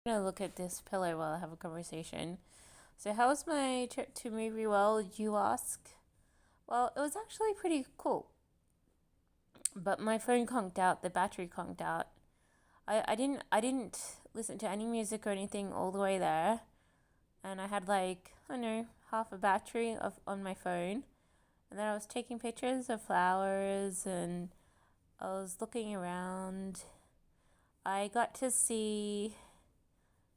Gonna look at this pillow while I have a conversation. So, how was my trip to Movie World, you ask? Well, it was actually pretty cool, but my phone conked out, the battery conked out. I didn't listen to any music or anything all the way there, and I had like, I don't know, half a battery on my phone. And then I was taking pictures of flowers and I was looking around. I got to see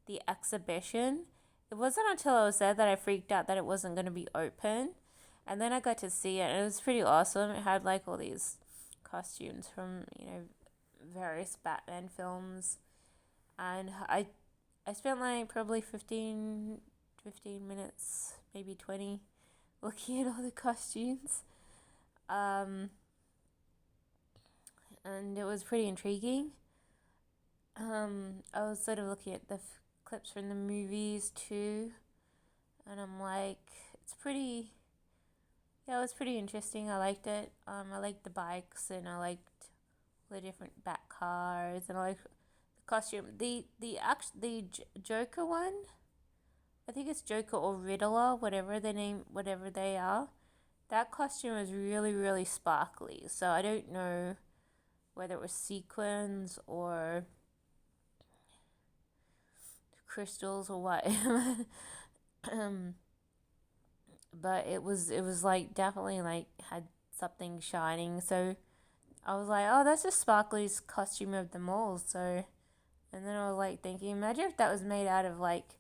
the exhibition. It wasn't until I was there that I freaked out that it wasn't going to be open. And then I got to see it, and it was pretty awesome. It had like all these costumes from, various Batman films. And I spent like probably 15 minutes, maybe 20, looking at all the costumes. Um, and it was pretty intriguing. I was sort of looking at the clips from the movies too, and I'm like, it's pretty. Yeah, it was pretty interesting. I liked it. I liked the bikes, and I liked the different bat cars, and I liked the costume. The Joker one. I think it's Joker or Riddler, whatever the name, whatever they are. That costume was really, really sparkly. So I don't know whether it was sequins or crystals or what. um, but it was like definitely like had something shining. So I was like, oh, that's just Sparkly's costume of them all. So, and then I was like thinking, imagine if that was made out of like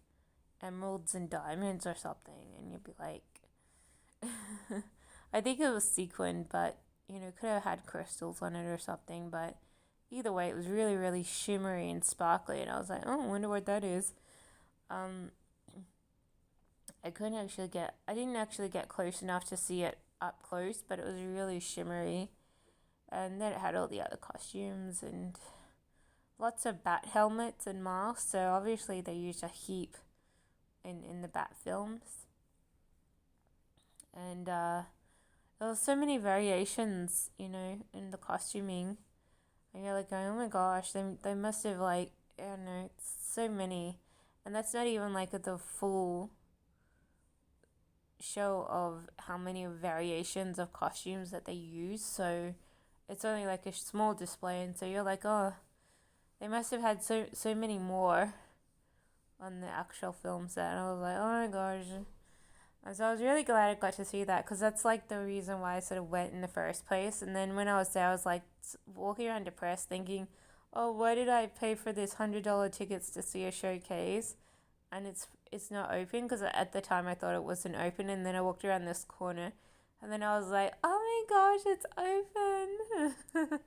emeralds and diamonds or something, and you'd be like, I think it was sequined, but could have had crystals on it or something. But either way, it was really, really shimmery and sparkly, and I was like, oh, I wonder what that is. Um, I didn't actually get close enough to see it up close, but it was really shimmery. And then it had all the other costumes and lots of bat helmets and masks. So obviously they used a heap in the bat films. And there was so many variations, in the costuming. And you're like going, oh my gosh, they must have like, I don't know, it's so many. And that's not even like the full show of how many variations of costumes that they use. So it's only like a small display, and so you're like, oh, they must have had so many more on the actual film set. And I was like, oh my gosh. And so I was really glad I got to see that because that's like the reason why I sort of went in the first place. And then when I was there, I was like walking around depressed, thinking, oh, why did I pay for this $100 tickets to see a showcase? And it's not open because at the time I thought it wasn't open, and then I walked around this corner, and then I was like, oh my gosh, it's open.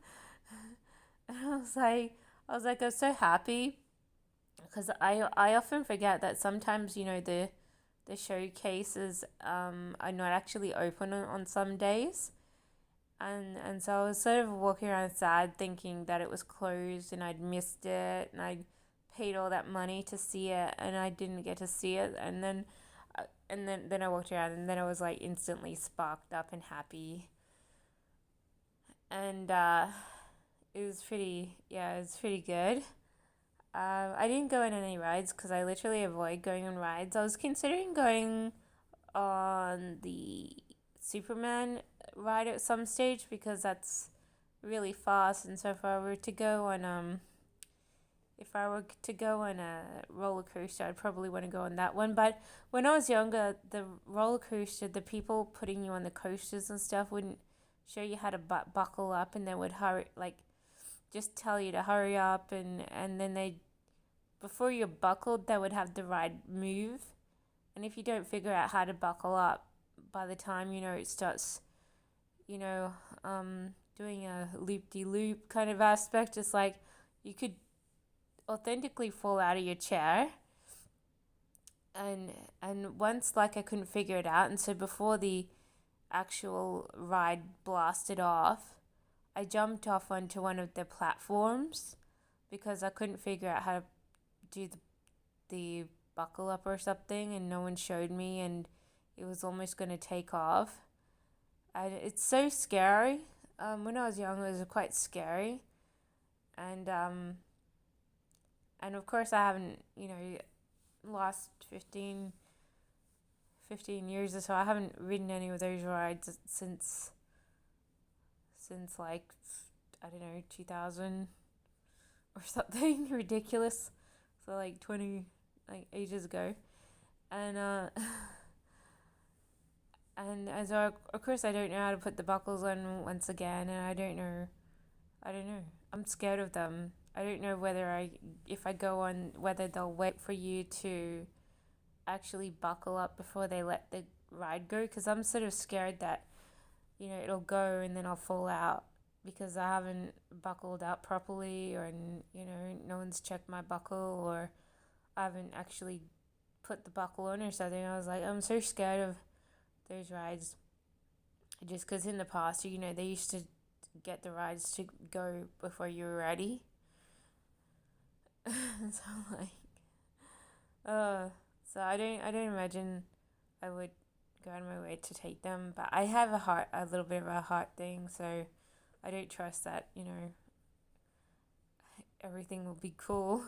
And I was so happy because I often forget that sometimes the showcases are not actually open on some days, and so I was sort of walking around sad thinking that it was closed and I'd missed it, and I'd paid all that money to see it and I didn't get to see it. And then I walked around, and then I was like instantly sparked up and happy. And it was pretty good. I didn't go on any rides because I literally avoid going on rides. I was considering going on the Superman ride at some stage because that's really fast. And so if I were to go on a roller coaster, I'd probably want to go on that one. But when I was younger, the roller coaster, the people putting you on the coasters and stuff wouldn't show you how to buckle up, and they would hurry, like just tell you to hurry up, and then they before you're buckled, they would have the ride move. And if you don't figure out how to buckle up, by the time it starts, you know, doing a loop de loop kind of aspect, it's like you could authentically fall out of your chair. And once like I couldn't figure it out, and so before the actual ride blasted off, I jumped off onto one of the platforms because I couldn't figure out how to do the buckle up or something, and no one showed me, and it was almost going to take off. And it's so scary. When I was young, it was quite scary, and And of course, I haven't, last 15 years or so, I haven't ridden any of those rides since like, I don't know, 2000 or something ridiculous. So like 20, like ages ago. And, and as of course, I don't know how to put the buckles on once again, and I don't know. I'm scared of them. I don't know if I go on, whether they'll wait for you to actually buckle up before they let the ride go. Because I'm sort of scared that, it'll go and then I'll fall out because I haven't buckled up properly, or, no one's checked my buckle, or I haven't actually put the buckle on or something. I was like, I'm so scared of those rides. Just because in the past, they used to get the rides to go before you were ready. So like, uh, so I don't imagine I would go out of my way to take them. But I have a little bit of a heart thing, so I don't trust that everything will be cool.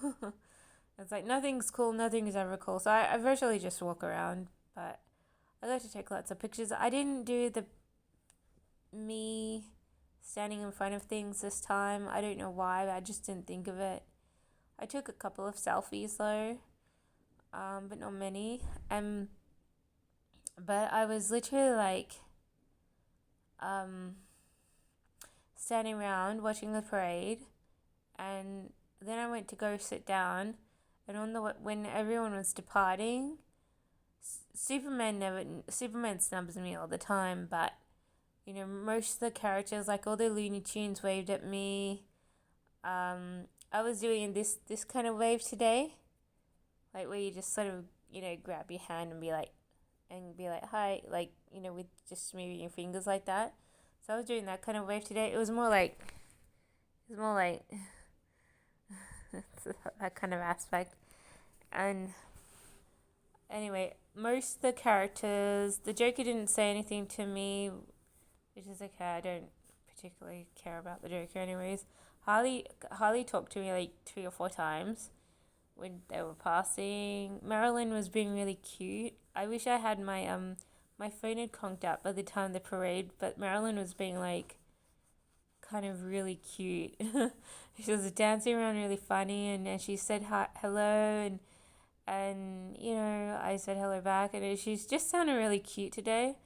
It's like nothing's cool, nothing is ever cool. So I virtually just walk around, but I like to take lots of pictures. I didn't do the me standing in front of things this time. I don't know why, but I just didn't think of it. I took a couple of selfies though, but not many. But I was literally like um, standing around watching the parade, and then I went to go sit down, and when everyone was departing, Superman snubs me all the time, but most of the characters, like all the Looney Tunes, waved at me. I was doing this kind of wave today, like where you just sort of grab your hand and be like hi, like with just moving your fingers like that. So I was doing that kind of wave today. It was more like that kind of aspect. And anyway, most of the characters, the Joker didn't say anything to me, which is okay. I don't particularly care about the Joker, anyways. Harley talked to me like 3 or 4 times when they were passing. Marilyn was being really cute. I wish I had my phone had conked out by the time of the parade, but Marilyn was being like kind of really cute. She was dancing around really funny, and she said hi, hello, and I said hello back, and she's just sounded really cute today.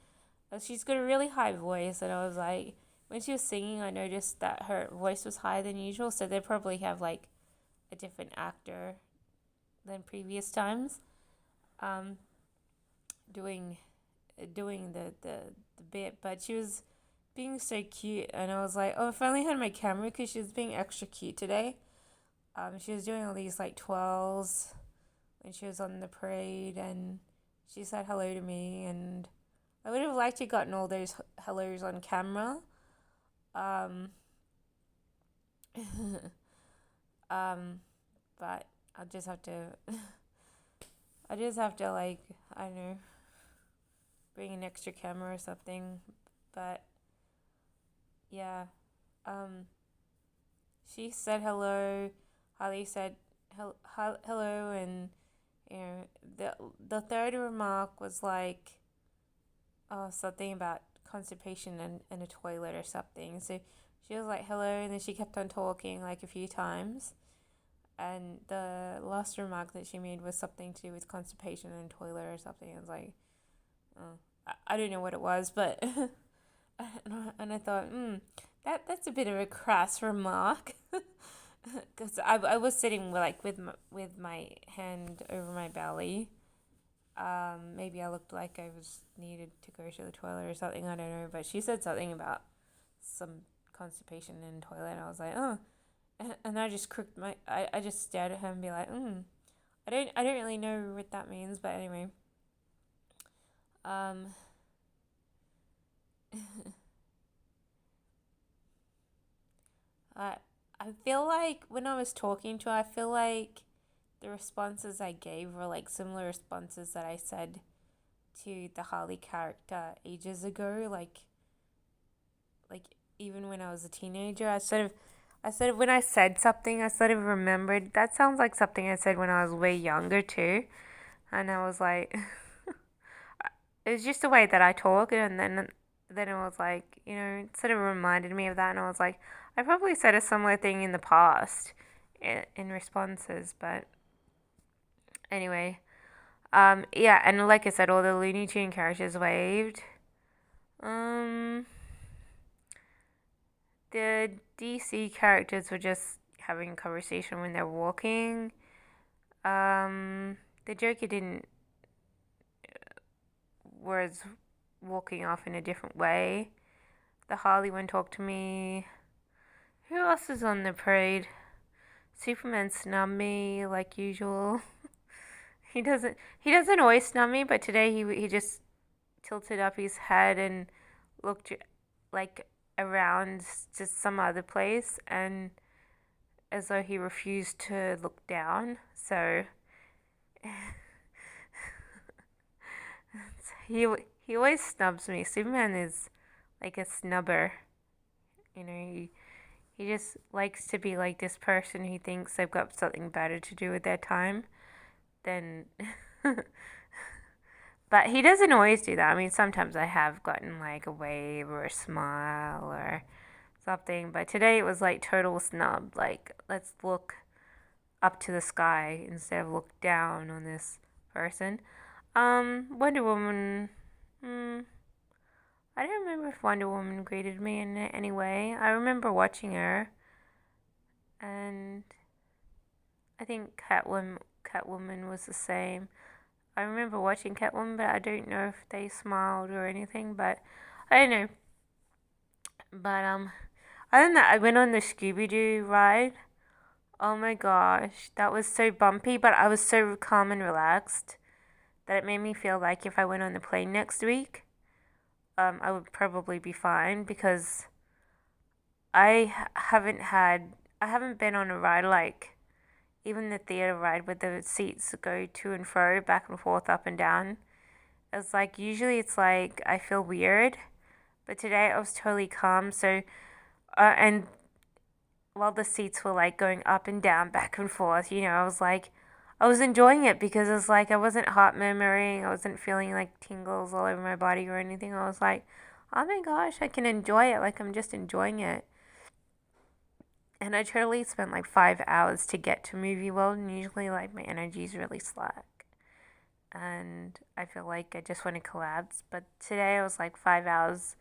She's got a really high voice, and I was like, when she was singing, I noticed that her voice was higher than usual, so they probably have like a different actor than previous times, um, doing the bit. But she was being so cute, and I was like, oh, if I only had my camera, because she was being extra cute today. She was doing all these like twirls when she was on the parade, and she said hello to me, and I would have liked to gotten all those hellos on camera. Um, um, but I'll just have to, like, I don't know, bring an extra camera or something. But yeah, um, she said hello. Harley said hello, and the third remark was like, oh, something about constipation and a toilet or something. So she was like hello, and then she kept on talking like a few times. And the last remark that she made was something to do with constipation and toilet or something. I was like, oh, I don't know what it was, but and I thought, that's a bit of a crass remark, because I was sitting like with my hand over my belly. Maybe I looked like I was needed to go to the toilet or something. I don't know, but she said something about some constipation in the toilet, and I was like, oh, and I just crooked I just stared at her and be like, I don't really know what that means, but anyway, um, I I feel like when I was talking to her, I feel like the responses I gave were like similar responses that I said to the Harley character ages ago, like even when I was a teenager. I said when I said something, I sort of remembered that sounds like something I said when I was way younger too, and I was like, it was just the way that I talk, and then it was like, it sort of reminded me of that, and I was like, I probably said a similar thing in the past, in responses, but anyway, yeah, and like I said, all the Looney Tune characters waved. Um, the DC characters were just having a conversation when they're walking. The Joker didn't was walking off in a different way. The Harley one talked to me. Who else is on the parade? Superman snubbed me like usual. He doesn't always snub me, but today he just tilted up his head and looked like around just some other place, and as though he refused to look down. So he he always snubs me. Superman is like a snubber. He just likes to be like this person who thinks they've got something better to do with their time than. But he doesn't always do that. I mean, sometimes I have gotten like a wave or a smile or something, but today it was like total snub. Like, let's look up to the sky instead of look down on this person. Wonder Woman. Hmm, I don't remember if Wonder Woman greeted me in any way. I remember watching her, and I think Catwoman was the same. I remember watching Catwoman, but I don't know if they smiled or anything. But I don't know. But other than that, I went on the Scooby Doo ride. Oh my gosh, that was so bumpy, but I was so calm and relaxed that it made me feel like if I went on the plane next week, I would probably be fine because I haven't been on a ride like even the theater ride where the seats go to and fro, back and forth, up and down. It's like usually it's like I feel weird, but today I was totally calm. So, and while the seats were like going up and down, back and forth, I was enjoying it because it's like I wasn't heart murmuring, I wasn't feeling like tingles all over my body or anything. I was like, oh my gosh, I can enjoy it. Like I'm just enjoying it. And I totally spent like 5 hours to get to Movie World, and usually like my energy is really slack. And I feel like I just want to collapse. But today I was like 5 hours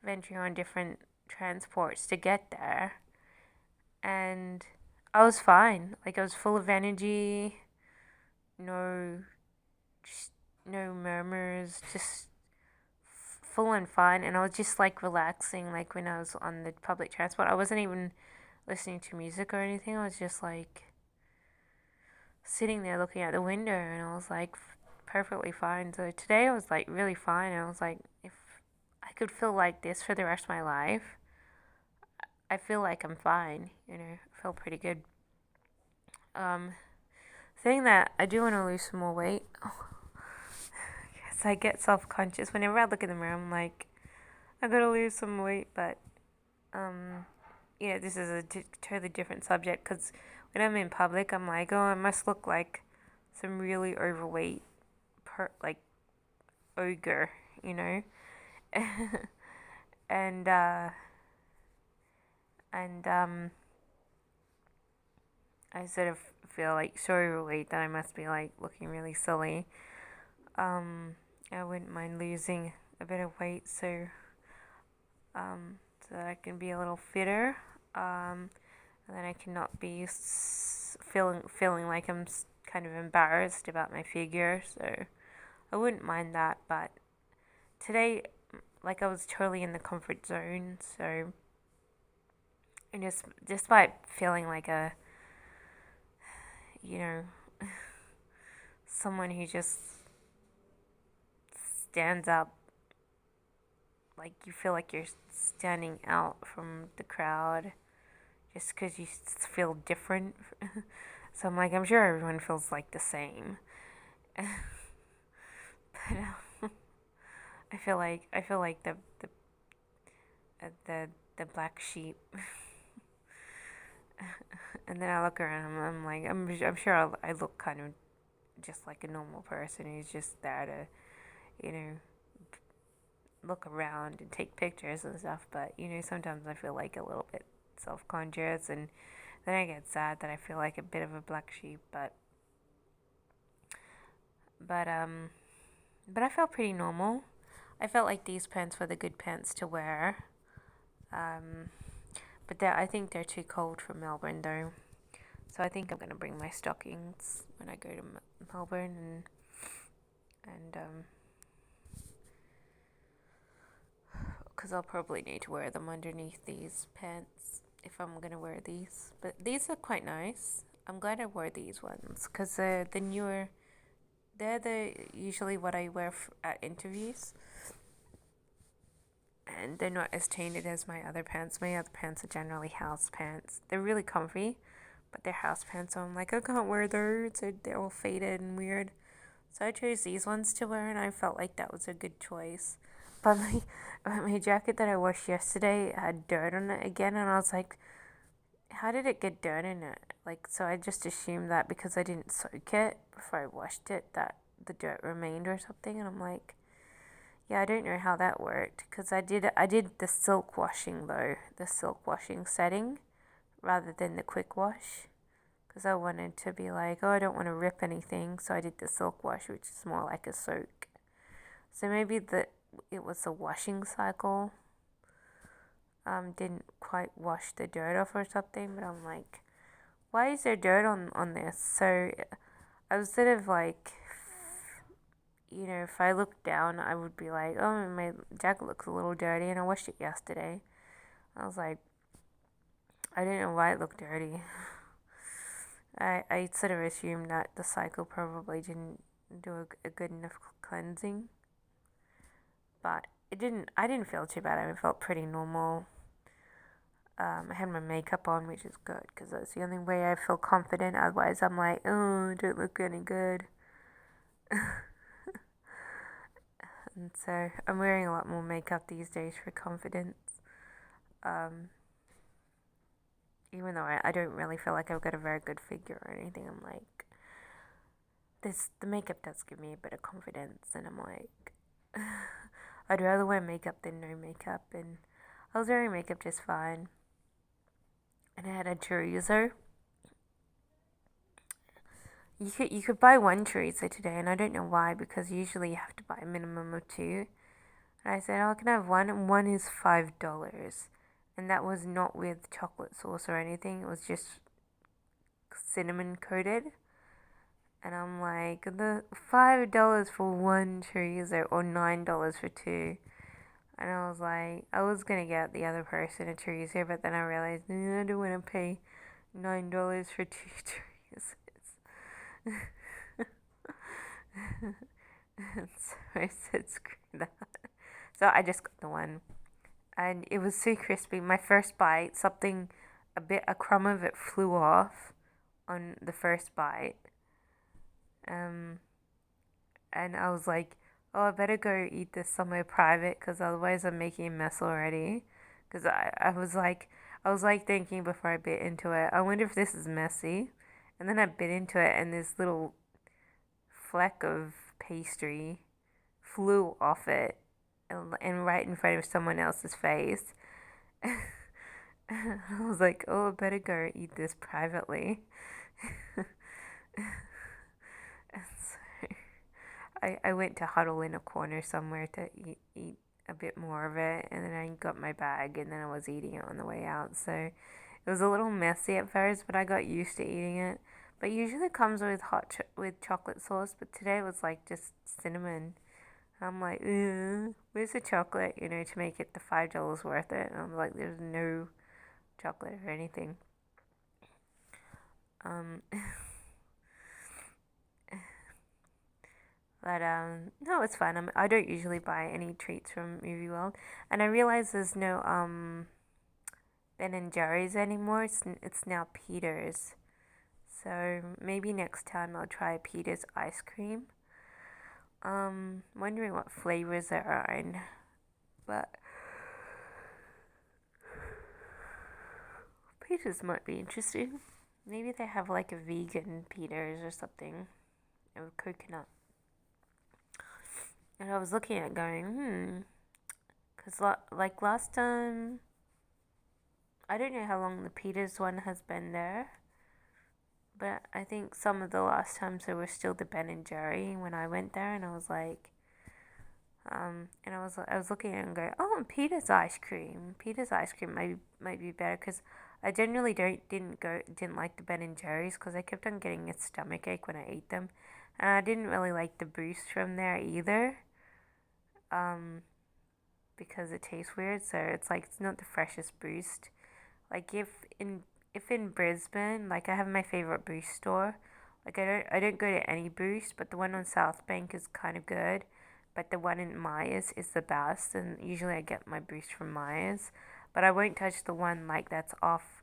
venturing on different transports to get there. And I was fine. Like I was full of energy, no, just no murmurs, just full and fine. And I was just like relaxing, like when I was on the public transport. I wasn't even listening to music or anything. I was just like sitting there looking out the window, and I was like perfectly fine. So today I was like really fine. And I was like, if I could feel like this for the rest of my life, I feel like I'm fine. I feel pretty good. Um, Saying that, I do want to lose some more weight. Yes, I get self conscious whenever I look in the mirror. I'm like, I gotta lose some weight, but um, this is a totally different subject because when I'm in public, I'm like, oh, I must look like some really overweight, like ogre, you know, and and I sort of feel like so overweight that I must be like looking really silly. I wouldn't mind losing a bit of weight so that I can be a little fitter. And then I cannot be feeling like I'm kind of embarrassed about my figure. So I wouldn't mind that. But today, like I was totally in the comfort zone. So and just despite feeling like a you know someone who just stands up, like you feel like you're standing out from the crowd just because you feel different. So I'm like, I'm sure everyone feels like the same. But I feel like the black sheep. And then I look around, I'm like, I'm sure I look kind of just like a normal person who's just there to, you know, look around and take pictures and stuff. But, sometimes I feel like a little bit self conscious, and then I get sad that I feel like a bit of a black sheep. But, um, but I felt pretty normal. I felt like these pants were the good pants to wear. Um, but I think they're too cold for Melbourne though. So I think I'm gonna bring my stockings when I go to Melbourne, and because I'll probably need to wear them underneath these pants if I'm gonna wear these. But these are quite nice. I'm glad I wore these ones because the newer, they're usually what I wear at interviews, and they're not as tainted as my other pants. My other pants are generally house pants. They're really comfy, but they're house pants, so I'm like, I can't wear those. They're all faded and weird. So I chose these ones to wear, and I felt like that was a good choice. But my jacket that I washed yesterday had dirt on it again, and I was like, how did it get dirt in it? Like, so I just assumed that because I didn't soak it before I washed it, that the dirt remained or something. And I'm like, yeah, I don't know how that worked because I did the silk washing though, the silk washing setting rather than the quick wash because I wanted to be like, oh, I don't want to rip anything, so I did the silk wash, which is more like a soak. So maybe it was the washing cycle didn't quite wash the dirt off or something, but I'm like, why is there dirt on this? So I was sort of like, if I looked down, I would be like, oh, my jacket looks a little dirty, and I washed it yesterday. I was like, I didn't know why it looked dirty. I sort of assumed that the cycle probably didn't do a good enough cleansing, but I didn't feel too bad. I felt pretty normal. I had my makeup on, which is good because that's the only way I feel confident. Otherwise, I'm like, oh, I don't look any good. And so I'm wearing a lot more makeup these days for confidence. Um, Even though I don't really feel like I've got a very good figure or anything, I'm like, the makeup does give me a bit of confidence, and I'm like, I'd rather wear makeup than no makeup, and I was wearing makeup just fine, and I had a chorizo. You could buy one chorizo today, and I don't know why because usually you have to buy a minimum of two. And I said, oh, I can have one, and one is $5, and that was not with chocolate sauce or anything. It was just cinnamon coated. And I'm like, the $5 for one chorizo or $9 for two. And I was like, I was gonna get the other person a chorizo, but then I realized I don't want to pay $9 for two chorizos. So I said, screw that. So I just got the one, and it was so crispy. My first bite, a crumb of it flew off on the first bite. Um, and I was like, oh, I better go eat this somewhere private because otherwise I'm making a mess already. Because I was like thinking before I bit into it, I wonder if this is messy. And then I bit into it, and this little fleck of pastry flew off it and right in front of someone else's face. I was like, oh, I better go eat this privately. So I went to huddle in a corner somewhere to eat a bit more of it, and then I got my bag, and then I was eating it on the way out. So it was a little messy at first, but I got used to eating it. But usually it comes with with chocolate sauce, but today it was like just cinnamon. I'm like, where's the chocolate? To make it the $5 worth it. And I'm like, there's no chocolate or anything. Um, But no, it's fun. I don't usually buy any treats from Movie World, and I realize there's no Ben and Jerry's anymore. It's now Peter's. So maybe next time I'll try Peter's ice cream. Wondering what flavors there are in, but Peters might be interesting. Maybe they have like a vegan Peters or something with coconut. And I was looking at it going, because like last time, I don't know how long the Peters one has been there, but I think some of the last times there was still the Ben and Jerry when I went there, and I was like, and I was looking at it and going, oh, Peter's ice cream. Peter's ice cream might be better because I generally didn't like the Ben and Jerry's because I kept on getting a stomach ache when I ate them, and I didn't really like the boost from there either. Um, because it tastes weird. So it's like it's not the freshest boost. Like if in Brisbane, like I have my favorite boost store. Like I don't go to any boost, but the one on South Bank is kind of good. But the one in Myers is the best, and usually I get my boost from Myers. But I won't touch the one like that's off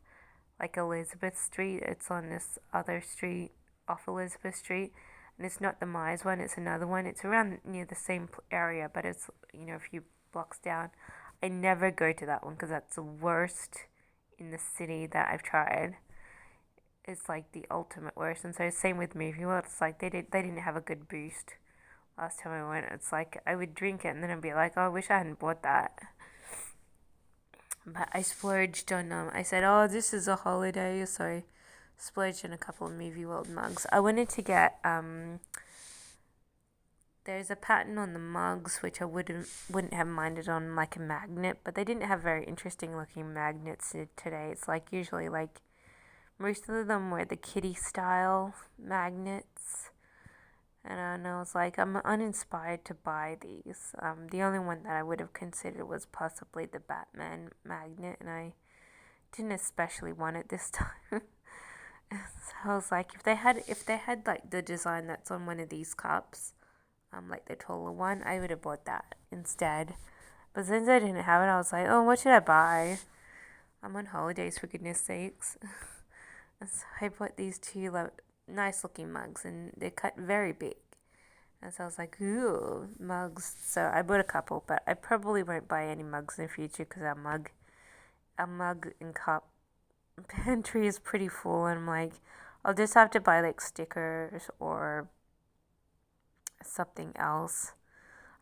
like Elizabeth Street. It's on this other street off Elizabeth Street, and it's not the Myers one. It's another one. It's around near the same area, but it's a few blocks down. I never go to that one because that's the worst in the city that I've tried. It's like the ultimate worst, and so same with Movie World. It's like they didn't have a good boost last time I went. It's like I would drink it and then I'd be like, oh, I wish I hadn't bought that. But I splurged on I said, oh, this is a holiday, so I splurged on a couple of Movie World mugs. I wanted to get there's a pattern on the mugs which I wouldn't have minded on like a magnet, but they didn't have very interesting looking magnets today. It's like usually like most of them were the kitty style magnets. And I was like, I'm uninspired to buy these. The only one that I would have considered was possibly the Batman magnet, and I didn't especially want it this time. So I was like, if they had like the design that's on one of these cups, like the taller one, I would have bought that instead. But since I didn't have it, I was like, oh, what should I buy? I'm on holidays, for goodness sakes. So I bought these two nice looking mugs, and they're cut very big. And so I was like, ooh, mugs. So I bought a couple, but I probably won't buy any mugs in the future because our mug and cup pantry is pretty full. And I'm like, I'll just have to buy like stickers or something else.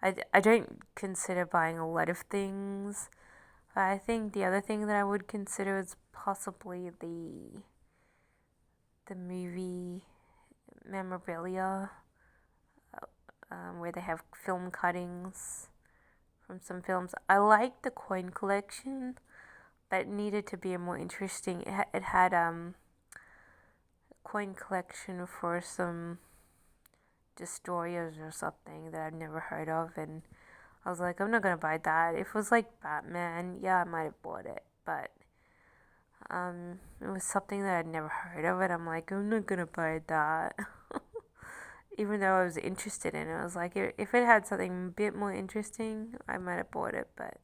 I don't consider buying a lot of things. But I think the other thing that I would consider is possibly the movie memorabilia, where they have film cuttings from some films. I liked the coin collection, but it needed to be more interesting. It had coin collection for some destroyers or something that I've never heard of, and I was like, I'm not gonna buy that. If it was like Batman, yeah, I might have bought it, but it was something that I'd never heard of, and I'm like, I'm not gonna buy that. Even though I was interested in it, I was like, if it had something a bit more interesting, I might have bought it, but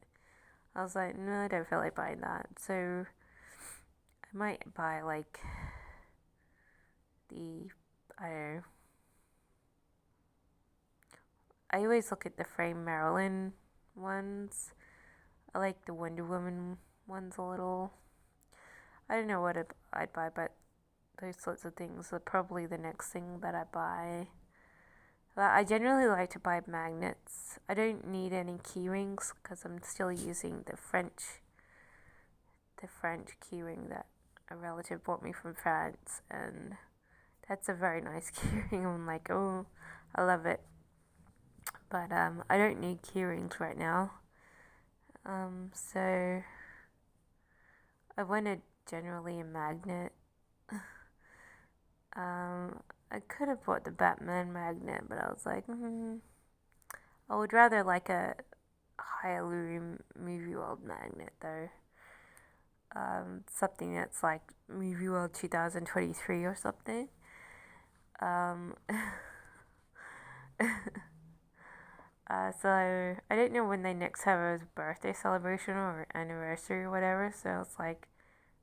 I was like, no, I don't feel like buying that. So I might buy like I don't know. I always look at the Frame Marilyn ones. I like the Wonder Woman ones a little. I don't know what I'd buy, but those sorts of things are probably the next thing that I buy. But I generally like to buy magnets. I don't need any key rings because I'm still using the French keyring that a relative bought me from France, and that's a very nice keyring. I'm like, oh, I love it. But I don't need keyrings right now. So I wanted generally a magnet. I could have bought the Batman magnet, but I was like, I would rather like a Hailu Movie World magnet though. Something that's like Movie World 2023 or something. Um, so I didn't know when they next have a birthday celebration or anniversary or whatever. So it's like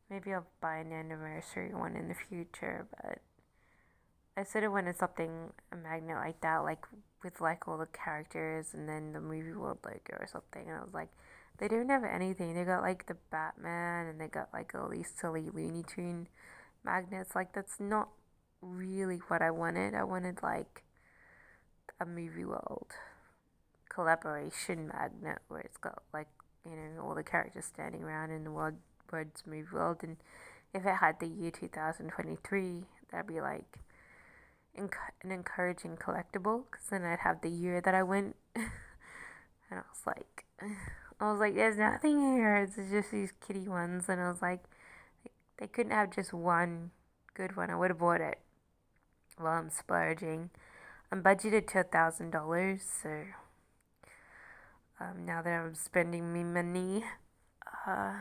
maybe I'll buy an anniversary one in the future. But I sort of wanted something a magnet like that, like with like all the characters and then the Movie World logo or something. And I was like, They don't have anything. They got like the Batman and they got like all these silly Looney Tune magnets. Like that's not really what I wanted. I wanted like a movie world collaboration magnet where it's got like, all the characters standing around in the words movie world. And if it had the year 2023, that'd be like an encouraging collectible because then I'd have the year that I went. And I was like, there's nothing here. It's just these kitty ones. And I was like, they couldn't have just one good one. I would have bought it. Well, I'm splurging. I'm budgeted to $1,000, so now that I'm spending me money, uh,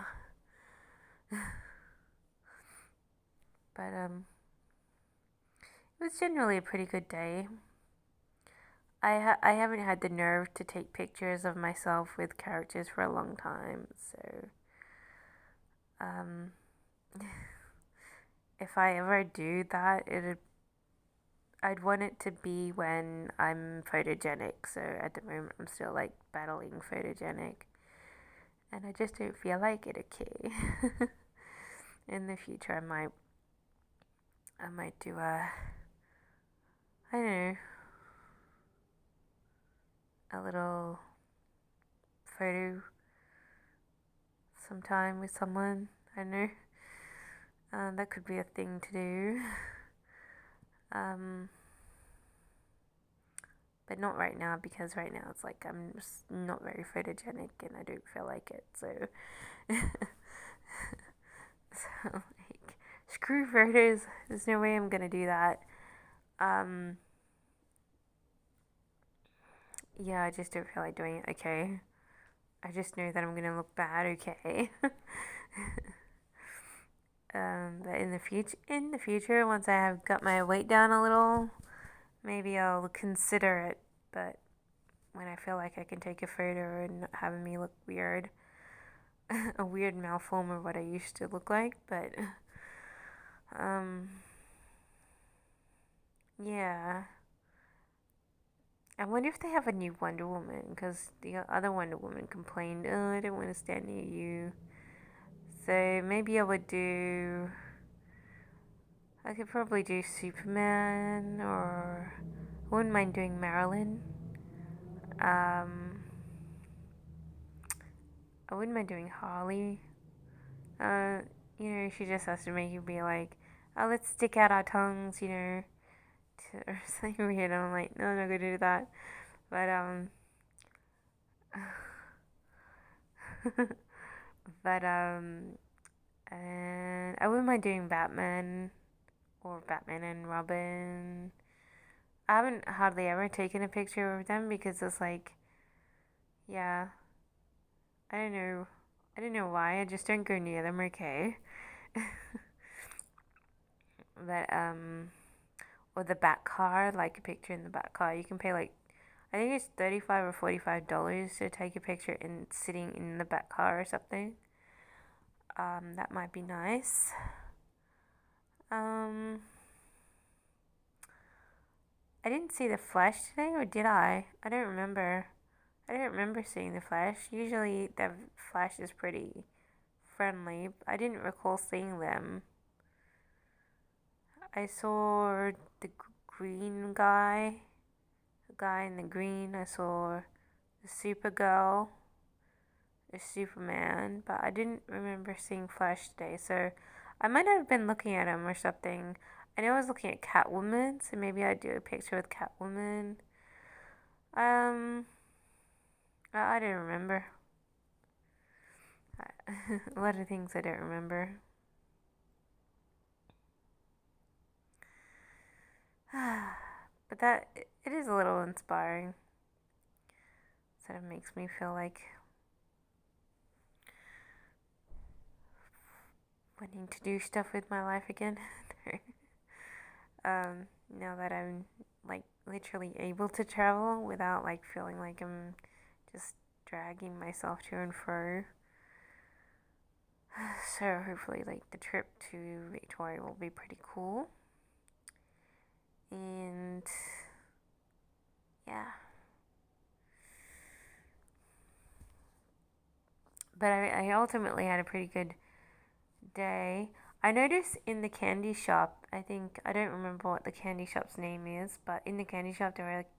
but it was generally a pretty good day. I haven't had the nerve to take pictures of myself with characters for a long time, so um, if I ever do that, I'd want it to be when I'm photogenic. So at the moment, I'm still like battling photogenic, and I just don't feel like it. Okay, in the future, I might do I don't know, a little photo sometime with someone. I don't know. That could be a thing to do. Um, but not right now because right now it's like I'm just not very photogenic and I don't feel like it. So, so like, screw photos. There's no way I'm gonna do that. Um, yeah, I just don't feel like doing it. Okay, I just know that I'm gonna look bad. Okay. But in the future, once I have got my weight down a little, maybe I'll consider it. But when I feel like I can take a photo and not having me look weird, a weird malform of what I used to look like. But um, yeah. I wonder if they have a new Wonder Woman because the other Wonder Woman complained, "Oh, I don't want to stand near you." So maybe I would do. I could probably do Superman, or I wouldn't mind doing Marilyn. Um, I wouldn't mind doing Harley. Uh, she just has to make you be like, "Oh, let's stick out our tongues," or something weird. I'm like, no, I'm not gonna do that. But but and I wouldn't mind doing Batman or Batman and Robin. I haven't hardly ever taken a picture of them because it's like, yeah, I don't know. I don't know why. I just don't go near them. Okay. But or the back car, like a picture in the back car. You can pay like, I think it's $35 or $45 to take a picture in sitting in the back car or something. That might be nice. Um, I didn't see the Flash today, or did I? I don't remember. I don't remember seeing the Flash. Usually the Flash is pretty friendly. I didn't recall seeing them. I saw the green guy, the guy in the green. I saw the Supergirl, the Superman, but I didn't remember seeing Flash today. So I might have been looking at him or something. I know I was looking at Catwoman, so maybe I'd do a picture with Catwoman. Um, I don't remember. A lot of things I don't remember. But it is a little inspiring. Sort of makes me feel like wanting to do stuff with my life again. Now that I'm like literally able to travel without like feeling like I'm just dragging myself to and fro. So hopefully like the trip to Victoria will be pretty cool. And yeah. But I ultimately had a pretty good day. I noticed in the candy shop, I think, I don't remember what the candy shop's name is, but in the candy shop there were like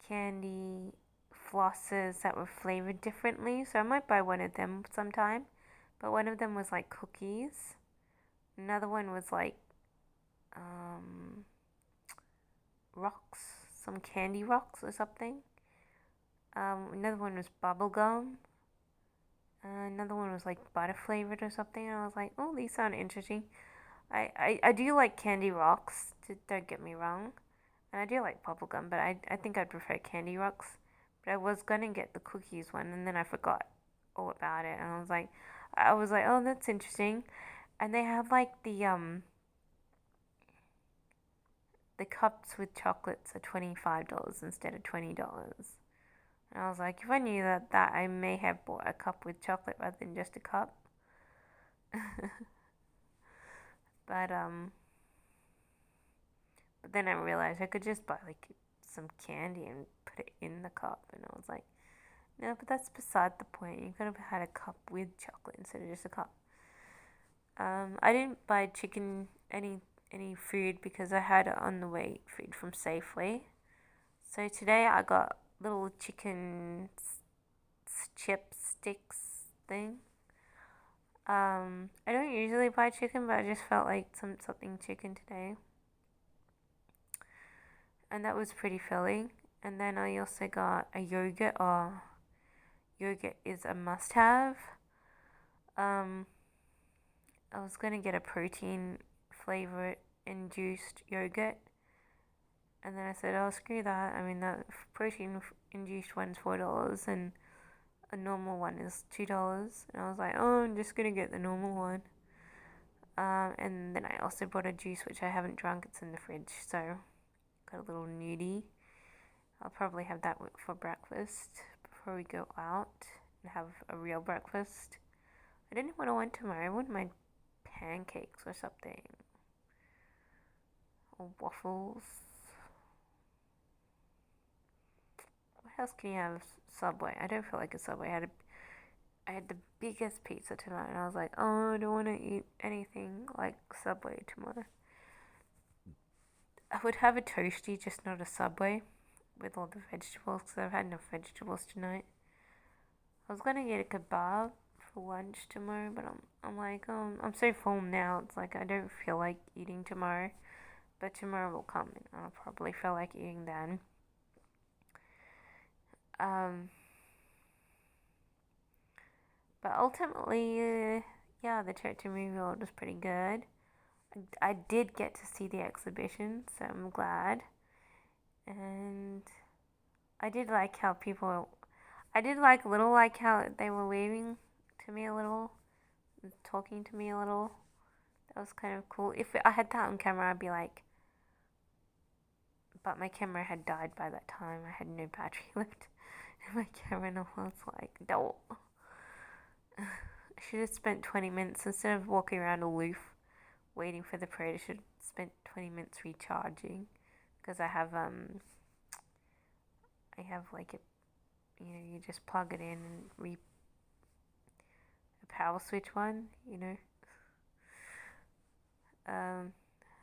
candy flosses that were flavored differently. So I might buy one of them sometime. But one of them was like cookies. Another one was like um, rocks, some candy rocks or something. Another one was bubble gum. Another one was like butter flavored or something. And I was like, oh, these sound interesting. I do like candy rocks, don't get me wrong. And I do like bubblegum, but I think I'd prefer candy rocks. But I was gonna get the cookies one, and then I forgot all about it. And I was like, oh, that's interesting. And they have like the cups with chocolates are $25 instead of $20. And I was like, if I knew that I may have bought a cup with chocolate rather than just a cup. but but then I realized I could just buy like some candy and put it in the cup, and I was like, no, but that's beside the point. You could have had a cup with chocolate instead of just a cup. I didn't buy any food because I had on the way food from Safeway. So today I got little chicken chip sticks thing. I don't usually buy chicken, but I just felt like something chicken today, and that was pretty filling. And then I also got a yogurt. Oh, yogurt is a must-have. Um, I was gonna get a protein flavor induced yogurt, and then I said, "Oh, screw that." I mean, the protein induced one's $4, and a normal one is $2. And I was like, "Oh, I'm just gonna get the normal one." And then I also bought a juice which I haven't drunk. It's in the fridge, so got a little nudie. I'll probably have that for breakfast before we go out and have a real breakfast. I don't know what I want tomorrow. I wouldn't mind pancakes or something, or waffles. What else can you have? Subway. I don't feel like a Subway. I had the biggest pizza tonight, and I was like, oh, I don't want to eat anything like Subway tomorrow. I would have a toasty, just not a Subway, with all the vegetables, because I've had enough vegetables tonight. I was gonna get a kebab for lunch tomorrow, but I'm like, oh, I'm so full now. It's like I don't feel like eating tomorrow, but tomorrow will come, and I'll probably feel like eating then. Um, but ultimately, yeah, the Churchill movie world was pretty good. I did get to see the exhibition, so I'm glad. And I did like how people, I did like a little like how they were waving to me a little, talking to me a little. That was kind of cool. If I had that on camera, I'd be like, but my camera had died by that time. I had no battery left in my camera, and I was like, no. I should have spent 20 minutes instead of walking around aloof waiting for the parade. I should have spent 20 minutes recharging because I have like you just plug it in and a power switch one. Um,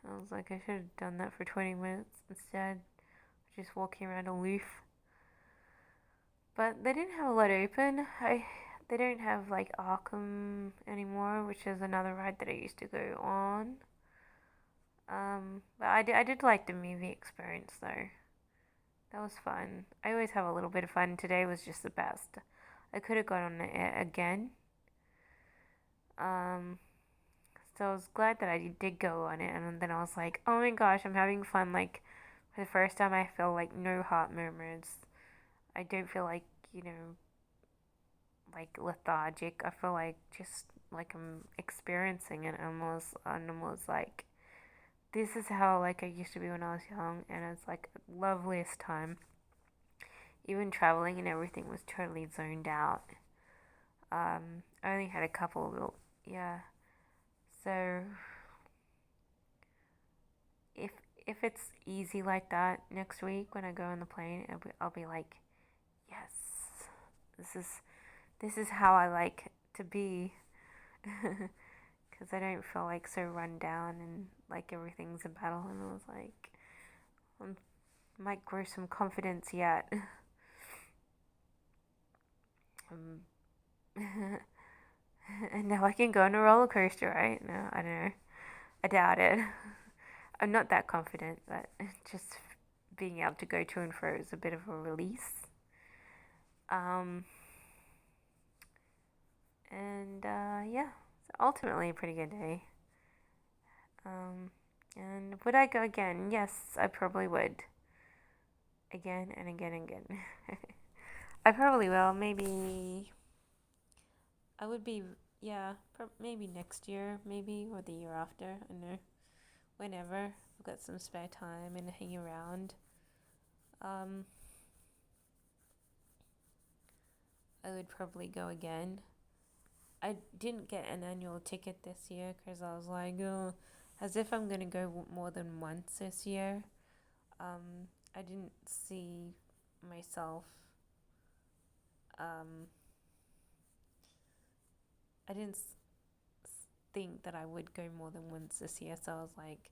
I was like, I should have done that for 20 minutes instead of just walking around aloof. But they didn't have a lot open. They don't have like Arkham anymore, which is another ride that I used to go on. But I did like the movie experience though. That was fun. I always have a little bit of fun. Today was just the best. I could have gone on it again. Um, so I was glad that I did go on it, and then I was like, oh my gosh, I'm having fun. Like for the first time, I feel like no heart murmurs. I don't feel like lethargic. I feel like just like I'm experiencing it almost like this is how like I used to be when I was young, and it's like loveliest time. Even traveling and everything was totally zoned out. I only had a couple of little, yeah. So if if it's easy like that next week when I go on the plane, I'll be like, yes, this is this is how I like to be. Because I don't feel like so run down and like everything's a battle. And I was like, I might grow some confidence yet. um, and now I can go on a roller coaster, right? No, I don't know. I doubt it. I'm not that confident, but just being able to go to and fro is a bit of a release. Um, and yeah, it's ultimately a pretty good day. Um, and would I go again? Yes, I probably would. Again and again and again. I probably will. Maybe I would be, yeah, maybe next year, maybe, or the year after. I don't know. Whenever I've got some spare time and hang around. Um, I would probably go again. I didn't get an annual ticket this year because I was like, oh, as if I'm gonna go more than once this year. I didn't see myself. Um, I didn't think that I would go more than once this year, so I was like,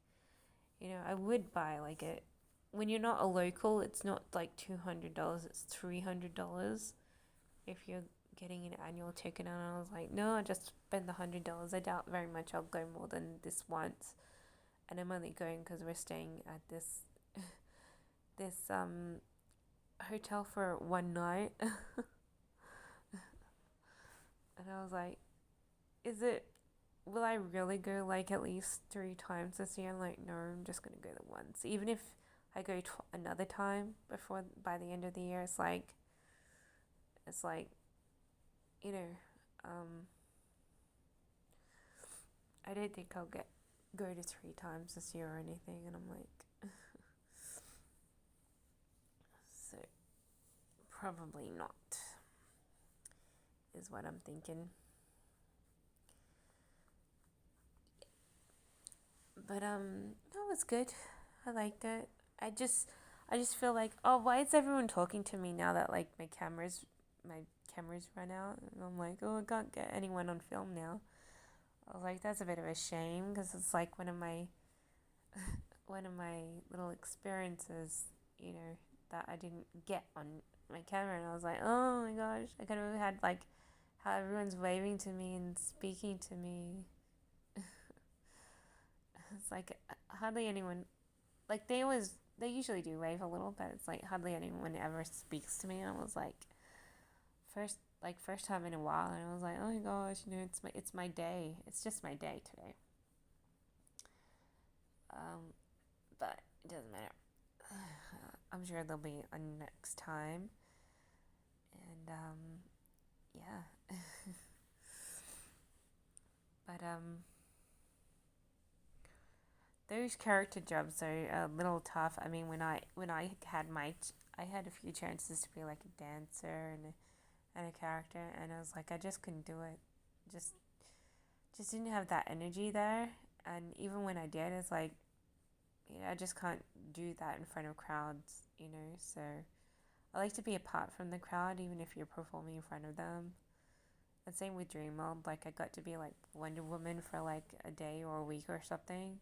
I would buy like it. When you're not a local, it's not like $200; it's $300 if you're getting an annual ticket. And I was like, no, I just spend the $100. I doubt very much I'll go more than this once, and I'm only going because we're staying at this hotel for one night. And I was like, is it? Will I really go like at least 3 times this year? I'm like, no, I'm just gonna go the once. Even if I go another time before by the end of the year, it's like you know, um, I don't think I'll go to 3 times this year or anything. And I'm like, so probably not is what I'm thinking. But that was good. I liked it. I just I just feel like, oh, why is everyone talking to me now that like my cameras run out? And I'm like, oh, I can't get anyone on film now. I was like, that's a bit of a shame because it's like one of my little experiences, that I didn't get on my camera, and I was like, oh my gosh, I could have had like how everyone's waving to me and speaking to me. It's like hardly anyone, like they usually do wave a little, but it's like hardly anyone ever speaks to me. And I was like, first time in a while, and I was like, oh my gosh, it's my day. It's just my day today. Um, but it doesn't matter. I'm sure there'll be a next time, and yeah. But those character jobs are a little tough. I mean, when I had I had a few chances to be like a dancer and a character, and I was like, I just couldn't do it. Just just didn't have that energy there. And even when I did, it's like, I just can't do that in front of crowds. So I like to be apart from the crowd, even if you're performing in front of them. And same with Dream Mob. Like I got to be like Wonder Woman for like a day or a week or something.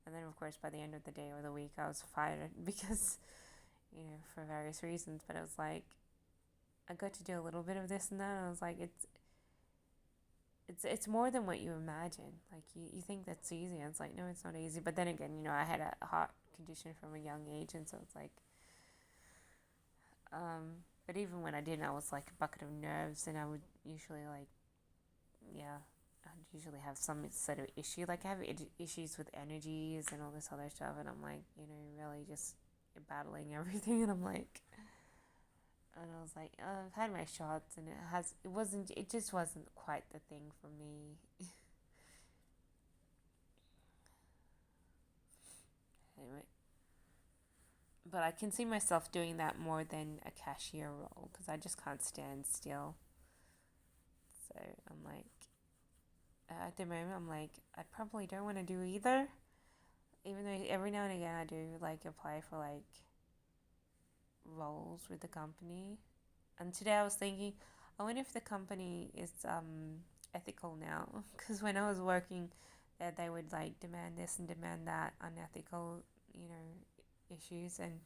And then, of course, by the end of the day or the week, I was fired because, for various reasons. But I was like, I got to do a little bit of this and that. And I was like, it's more than what you imagine. Like you think that's easy. And it's like, no, it's not easy. But then again, I had a heart condition from a young age, and so it's like, but even when I didn't, I was like a bucket of nerves, and I would usually like, yeah, I'd usually have some sort of issue. Like I have issues with energies and all this other stuff, and I'm like, really just battling everything, and I'm like, and I was like, oh, I've had my shots, and it just wasn't quite the thing for me. Anyway, but I can see myself doing that more than a cashier role because I just can't stand still. So I'm like, at the moment, I'm like, I probably don't want to do either. Even though every now and again I do like apply for like roles with the company. And today I was thinking, I wonder if the company is ethical now. Because when I was working, that they would like demand this and demand that unethical, issues and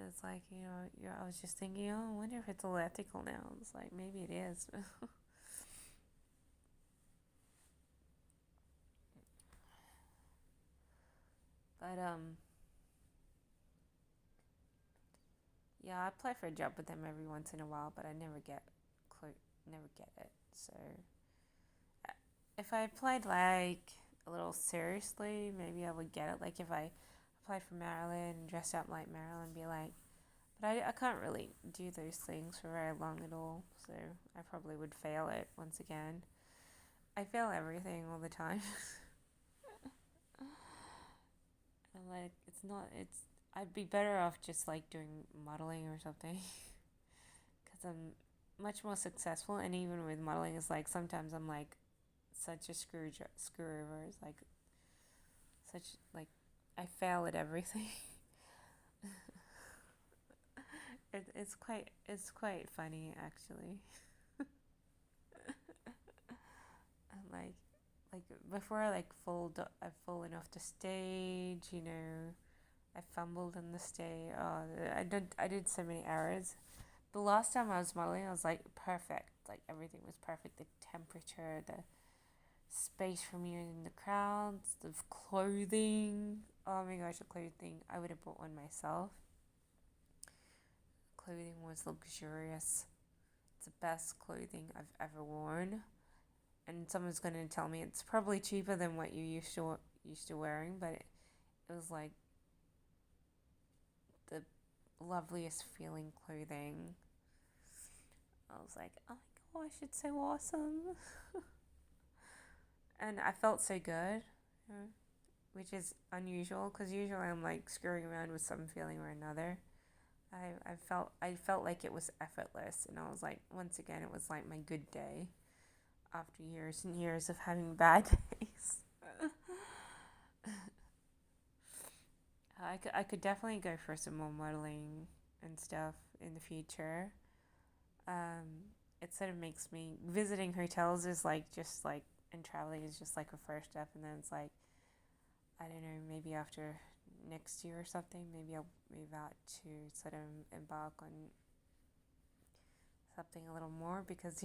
it's like I was just thinking, oh, I wonder if it's all ethical now. It's like maybe it is, but yeah, I apply for a job with them every once in a while, but I never get it. So if I applied like a little seriously, maybe I would get it. Like if I applied for Maryland and dressed up like Maryland, be like, but I can't really do those things for very long at all. So I probably would fail it once again. I fail everything all the time. And like I'd be better off just like doing modeling or something because I'm much more successful. And even with modeling, it's like sometimes I'm like such a screw over. It's like such like I fail at everything. It's quite funny actually. And like before I I've fallen off the stage. I fumbled on the stage. Oh, I did so many errors. The last time I was modeling, I was like perfect. Like everything was perfect. The temperature, the space from you in the crowds, the clothing. Oh my gosh, the clothing! I would have bought one myself. Clothing was luxurious. It's the best clothing I've ever worn. And someone's going to tell me it's probably cheaper than what you used to wearing, but it was like the loveliest feeling clothing. I was like, oh my gosh, it's so awesome. And I felt so good, which is unusual because usually I'm like screwing around with some feeling or another. I felt like it was effortless, and I was like, once again, it was like my good day after years and years of having bad days. I could definitely go for some more modeling and stuff in the future. It sort of makes me visiting hotels is like just like and traveling is just like a first step, and then it's like I don't know, maybe after next year or something, maybe I'll move out to sort of embark on something a little more because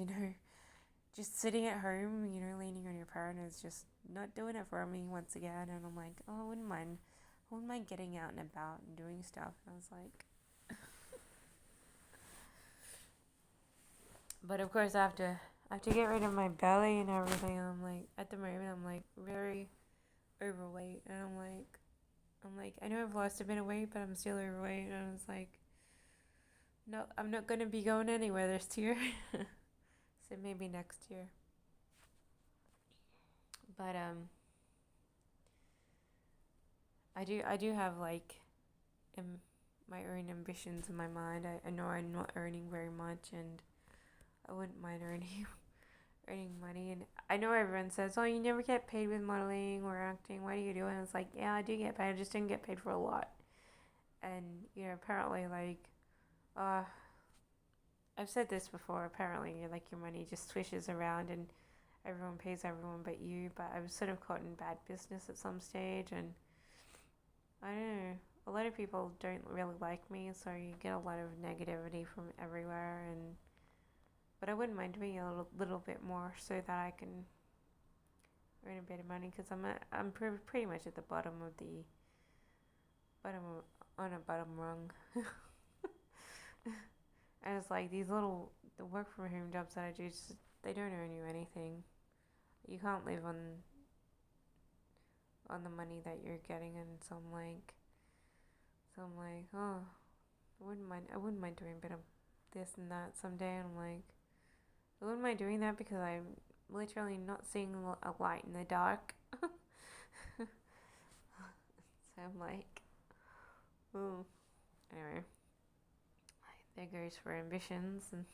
just sitting at home, leaning on your partner is just not doing it for me once again. And I'm like, oh, I wouldn't mind getting out and about and doing stuff. And I was like, but of course, I have to get rid of my belly and everything. I'm like, at the moment, I'm like very overweight, and I'm like, I know I've lost a bit of weight, but I'm still overweight. And I was like, no, I'm not gonna be going anywhere this year. So maybe next year. But I do have like um, my own ambitions in my mind. I know I'm not earning very much, and I wouldn't mind earning money. And I know everyone says, "Oh, you never get paid with modeling or acting. What do you do?" And it's like, yeah, I do get paid. I just didn't get paid for a lot. And apparently, like, uh, I've said this before. Apparently, like your money just swishes around and everyone pays everyone but you. But I was sort of caught in bad business at some stage, and I don't know. A lot of people don't really like me, so you get a lot of negativity from everywhere. And but I wouldn't mind doing a little bit more so that I can earn a bit of money because I'm pretty much at the bottom of, on a bottom rung. And it's like the work from home jobs that I do, just, they don't earn you anything. You can't live on the money that you're getting, and so I'm like, oh, I wouldn't mind doing a bit of this and that someday. And I'm like, I wouldn't mind doing that because I'm literally not seeing a light in the dark. So I'm like, oh, anyway, there goes for ambitions, and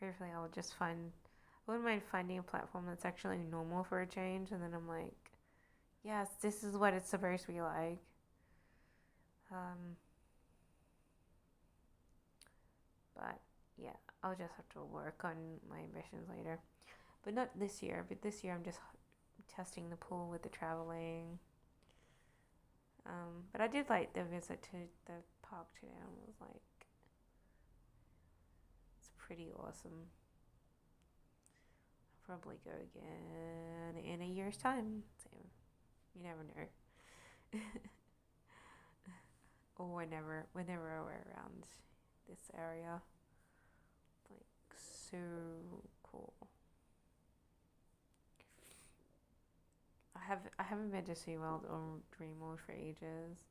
hopefully I'll just find. I wouldn't mind finding a platform that's actually normal for a change, and then I'm like, yes, this is what it's supposed to be like. Um, but yeah, I'll just have to work on my ambitions later. But not this year. But this year I'm just testing the pool with the traveling. But I did like the visit to the park today. I was like, it's pretty awesome. I'll probably go again in a year's time. So you never know. Or whenever we're around this area. Like, so cool. I haven't been to SeaWorld or Dreamworld for ages.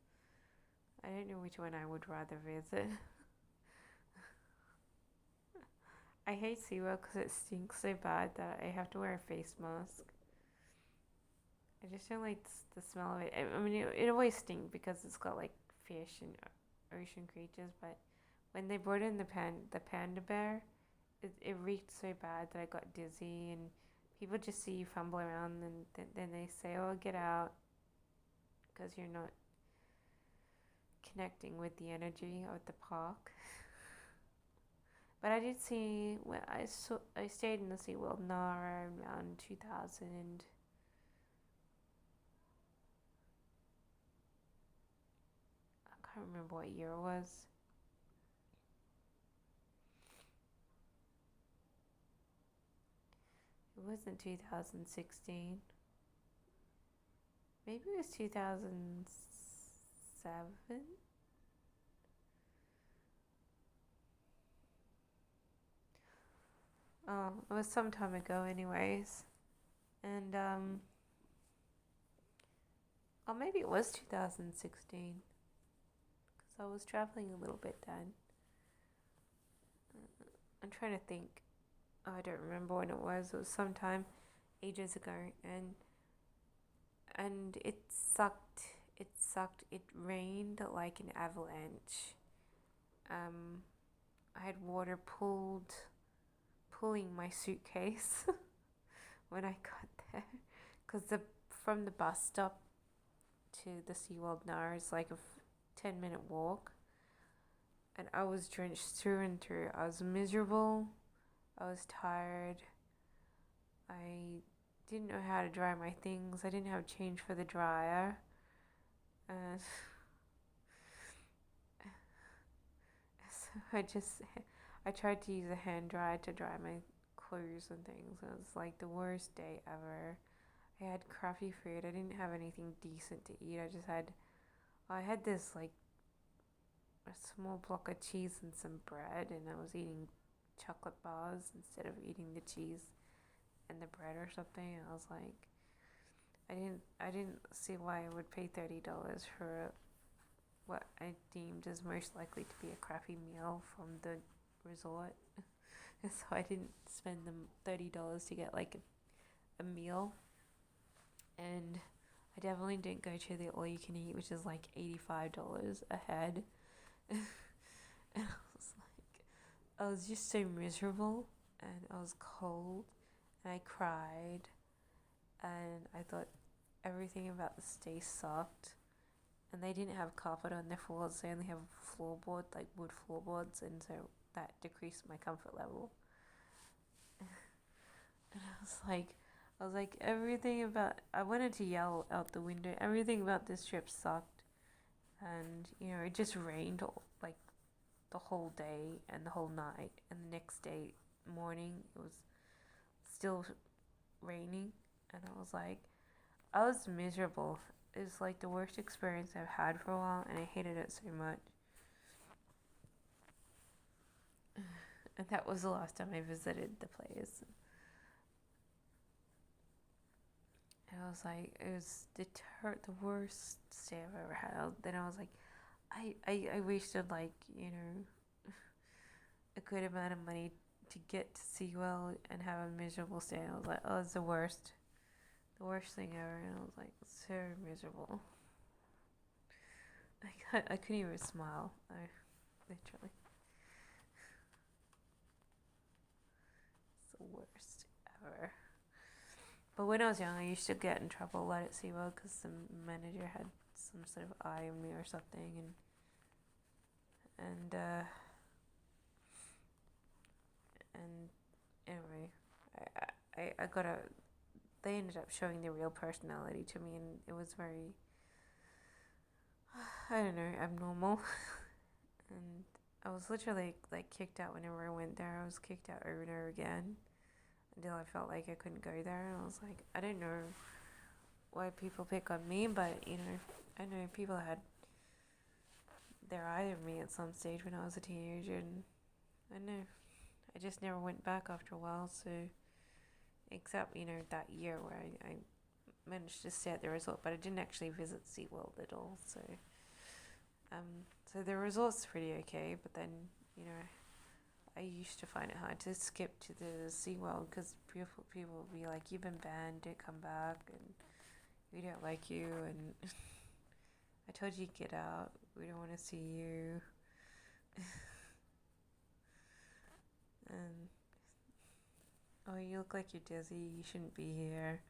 I don't know which one I would rather visit. I hate SeaWorld because it stinks so bad that I have to wear a face mask. I just don't like the smell of it. I mean, it always stinks because it's got like fish and ocean creatures. But when they brought in the panda bear, it reeked so bad that I got dizzy. And people just see you fumble around, and then they say, "Oh, get out," because you're not connecting with the energy of the park. But I did see when I stayed in the SeaWorld Nara around 2000. I can't remember what year it was. It wasn't 2016. Maybe it was 2007. Oh, it was some time ago, anyways. And or maybe it was 2016, because I was traveling a little bit then. I'm trying to think. Oh, I don't remember when it was. It was sometime ages ago, and it sucked. It sucked. It rained like an avalanche. Um, I had water pulling my suitcase when I got there, because from the bus stop to the SeaWorld Nara is like a 10-minute walk, and I was drenched through and through. I was miserable. I was tired. I didn't know how to dry my things. I didn't have change for the dryer. And so I tried to use a hand dryer to dry my clothes and things. It was like the worst day ever. I had crappy food. I didn't have anything decent to eat. I had this like a small block of cheese and some bread, and I was eating chocolate bars instead of eating the cheese and the bread or something. And I was like, I didn't see why I would pay $30 for what I deemed as most likely to be a crappy meal from the resort. So I didn't spend the $30 to get like a meal. And I definitely didn't go to the all you can eat, which is like $85 a head. And I was just so miserable, and I was cold, and I cried, and I thought everything about the stay sucked. And they didn't have carpet on their floors, they only have floorboard, like wood floorboards, and so that decreased my comfort level. And I was like, everything about, I wanted to yell out the window, everything about this trip sucked. And, it just rained like the whole day and the whole night. And the next day morning, it was still raining. And I was miserable. It was like the worst experience I've had for a while, and I hated it so much. And that was the last time I visited the place. And I was like, it was the worst stay I've ever had. Then I was like, I wasted like, a good amount of money to get to SeaWorld and have a miserable stay. And I was like, oh, it's the worst. The worst thing ever. And I was like, so miserable. I couldn't even smile. Literally. It's the worst ever. But when I was young, I used to get in trouble a lot at SeaWorld because the manager had some sort of eye on me or something, and And anyway, I got a. They ended up showing the real personality to me, and it was very, I don't know, abnormal. And I was literally like kicked out whenever I went there. I was kicked out over and over again until I felt like I couldn't go there. And I was like, I don't know why people pick on me, but I know people had their eye on me at some stage when I was a teenager, and I know I just never went back after a while. So, except that year where I managed to stay at the resort, but I didn't actually visit SeaWorld at all. So the resort's pretty okay, but then I used to find it hard to skip to the SeaWorld because people would be like, "You've been banned, don't come back," and we don't like you, and I told you to get out. We don't want to see you. And oh, you look like you're dizzy. You shouldn't be here.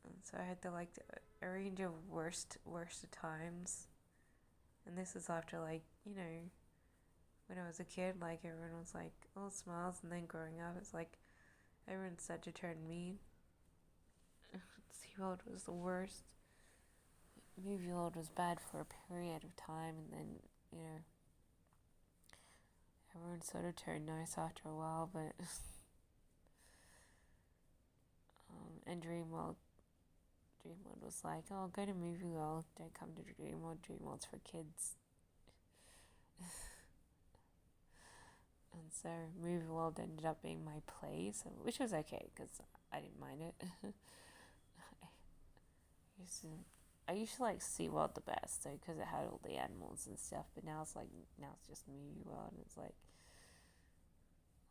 And so I had to like a range of worst of times. And this is after like when I was a kid, like everyone was like all smiles, and then growing up, it's like everyone started to turn mean. SeaWorld was the worst. Movie World was bad for a period of time, and then everyone sort of turned nice after a while. But and Dreamworld was like, oh, go to Movie World, don't come to Dreamworld. Dreamworld's for kids. And so Movie World ended up being my place, which was okay because I didn't mind it. I used to like SeaWorld the best though because it had all the animals and stuff. But now it's just Movie World, and it's like,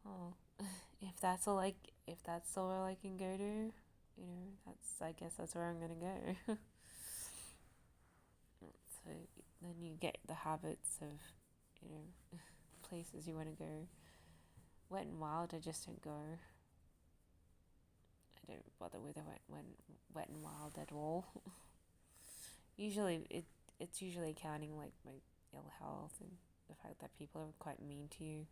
oh, if that's all I can go to, I guess that's where I'm gonna go. So then you get the habits of places you want to go. Wet and Wild, I just don't go. I don't bother with Wet and Wild at all. Usually, it's usually accounting like my ill health and the fact that people are quite mean to you.